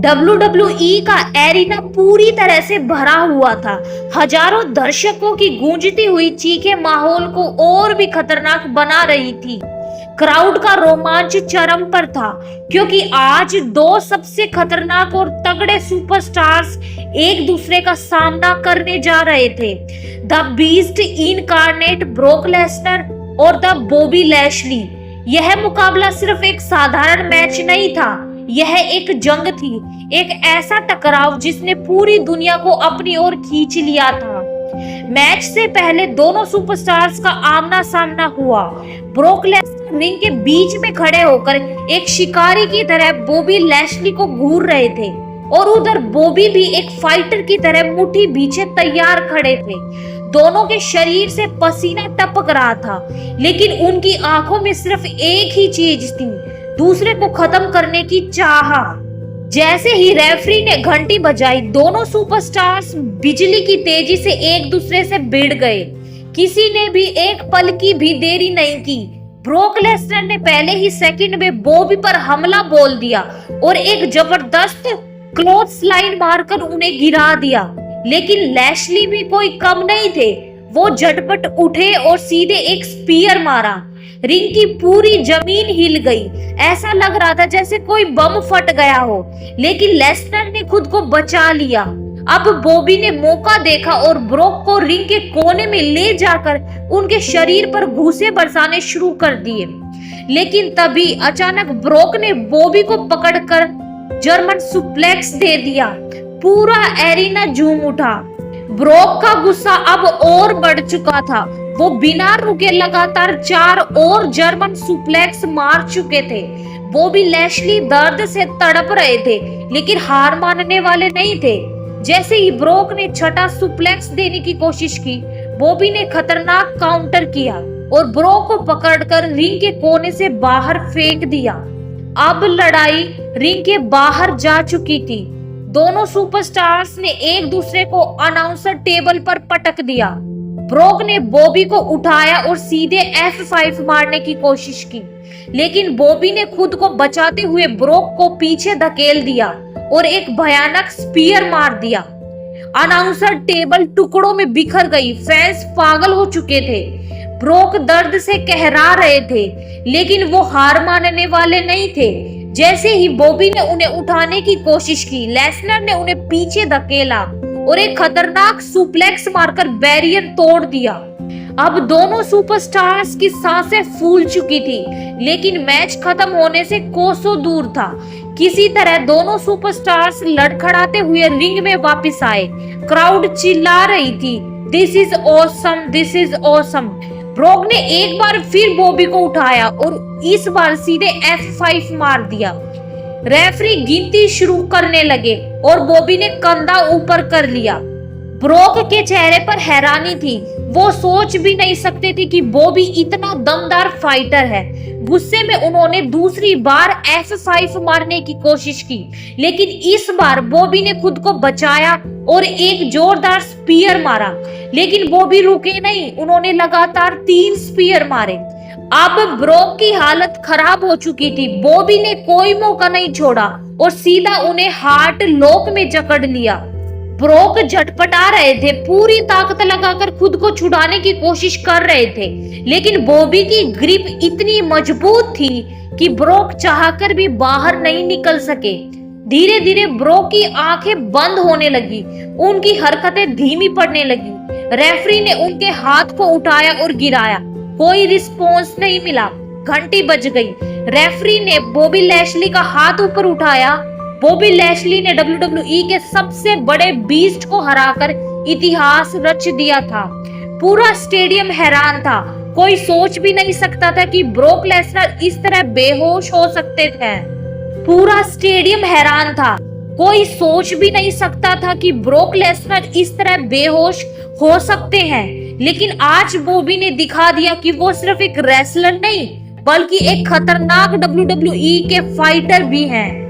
WWE का arena पूरी तरह से भरा हुआ था। हजारों दर्शकों की गूंजती हुई चीखें माहौल को और भी खतरनाक बना रही थी। क्राउड का रोमांच चरम पर था, क्योंकि आज दो सबसे खतरनाक और तगड़े सुपरस्टार्स एक दूसरे का सामना करने जा रहे थे। The beast incarnate broke Lesnar और द बॉबी लैशली। यह मुकाबला सिर्फ एक साधारण मैच नहीं था, यह एक जंग थी, एक ऐसा टकराव जिसने पूरी दुनिया को अपनी ओर खींच लिया था। मैच से पहले दोनों सुपरस्टार्स का आमना सामना हुआ। ब्रोक लेसनर रिंग के बीच में खड़े होकर एक शिकारी की तरह बॉबी लैशली को घूर रहे थे, और उधर बॉबी भी एक फाइटर की तरह मुट्ठी बीचे तैयार खड़े थे। दोनों के शरीर से पसीना टपक रहा था, लेकिन उनकी आंखों में सिर्फ एक ही चीज थी, दूसरे को खत्म करने की चाह। जैसे ही रेफरी ने घंटी बजाई, दोनों सुपरस्टार्स बिजली की तेजी से एक दूसरे से भिड़ गए। किसी ने भी एक पल की भी देरी नहीं की। ब्रोक लेसनर ने पहले ही सेकंड में बॉबी पर हमला बोल दिया और एक जबरदस्त क्लोथ स्लाइड मारकर उन्हें गिरा दिया। लेकिन लैशली भी कोई कम नहीं थे। वो झटपट उठे और सीधे एक स्पीयर मारा। रिंग की पूरी जमीन हिल गई। ऐसा लग रहा था जैसे कोई बम फट गया हो, लेकिन लेसनर ने खुद को बचा लिया। अब बॉबी ने मौका देखा और ब्रोक को रिंग के कोने में ले जाकर उनके शरीर पर घूंसे बरसाने शुरू कर दिए। लेकिन तभी अचानक ब्रोक ने बॉबी को पकड़कर जर्मन सुप्लेक्स दे दिया। पूरा एरिना झूम उठा। ब्रोक का गुस्सा अब और बढ़ चुका था। वो बिना रुके लगातार 4 और जर्मन सुप्लेक्स मार चुके थे। बॉबी लैशली दर्द से तड़प रहे थे, लेकिन हार मानने वाले नहीं थे। जैसे ही ब्रोक ने छठा सुप्लेक्स देने की कोशिश की, बॉबी ने खतरनाक काउंटर किया और ब्रोक को पकड़कर रिंग के कोने से बाहर फेंक दिया। अब लड़ाई रिंग के बाहर जा चुकी थी। दोनों सुपरस्टार्स ने एक दूसरे को अनाउंसर टेबल पर पटक दिया। ब्रोक ने बॉबी को उठाया और सीधे F5 मारने की कोशिश की, लेकिन बॉबी ने खुद को बचाते हुए ब्रोक को पीछे धकेल दिया और एक भयानक स्पीयर मार दिया। अनाउंसर टेबल टुकड़ों में बिखर गई। फैंस पागल हो चुके थे। ब्रोक दर्द से कहरा रहे थे, लेकिन वो हार मानने वाले नहीं थे। जैसे ही बॉबी ने उन्हें उठाने की कोशिश की, लेसनर ने उन्हें पीछे धकेला और एक खतरनाक सुप्लेक्स मारकर बैरियर तोड़ दिया। अब दोनों सुपरस्टार्स की सांसें फूल चुकी थी, लेकिन मैच खत्म होने से कोसों दूर था। किसी तरह दोनों सुपरस्टार्स लड़खड़ाते हुए रिंग में वापस आए। क्राउड चिल्ला रही थी, this is awesome, this is awesome. Broke ने एक बार फिर बॉबी को उठाया और इस बार सीधे F5 मार दिया। रेफरी गिनती शुरू करने लगे और बॉबी ने कंधा ऊपर कर लिया। ब्रोक के चेहरे पर हैरानी थी। वो सोच भी नहीं सकते थे कि बॉबी इतना दमदार फाइटर है। गुस्से में उन्होंने दूसरी बार F5 मारने की कोशिश की, लेकिन इस बार बॉबी ने खुद को बचाया और एक जोरदार स्पीयर मारा। लेकिन बॉबी रुके नहीं, उन्होंने लगातार 3 स्पीयर मारे। अब ब्रोक की हालत खराब हो चुकी थी। बॉबी ने कोई मौका नहीं छोड़ा और सीधा उन्हें हार्ट लॉक में जकड़ लिया। ब्रोक झटपटा रहे थे, पूरी ताकत लगाकर खुद को छुड़ाने की कोशिश कर रहे थे, लेकिन बॉबी की ग्रिप इतनी मजबूत थी कि ब्रोक चाहकर भी बाहर नहीं निकल सके। धीरे धीरे ब्रोक की आंखें बंद होने लगी, उनकी हरकतें धीमी पड़ने लगी। रेफरी ने उनके हाथ को उठाया और गिराया, कोई रिस्पॉन्स नहीं मिला। घंटी बज गई। रेफरी ने बॉबी लैशली का हाथ ऊपर उठाया। बॉबी लैशली ने WWE के सबसे बड़े बीस्ट को हराकर इतिहास रच दिया था। पूरा स्टेडियम हैरान था। कोई सोच भी नहीं सकता था कि ब्रोक लेसनर इस तरह बेहोश हो सकते थे। पूरा स्टेडियम हैरान था। कोई सोच भी नहीं सकता था कि ब्रोक लेसनर इस तरह बेहोश हो सकते हैं। लेकिन आज बॉबी ने दिखा दिया कि वो सिर्फ एक रेसलर नहीं, बल्कि एक खतरनाक WWE के फाइटर भी हैं।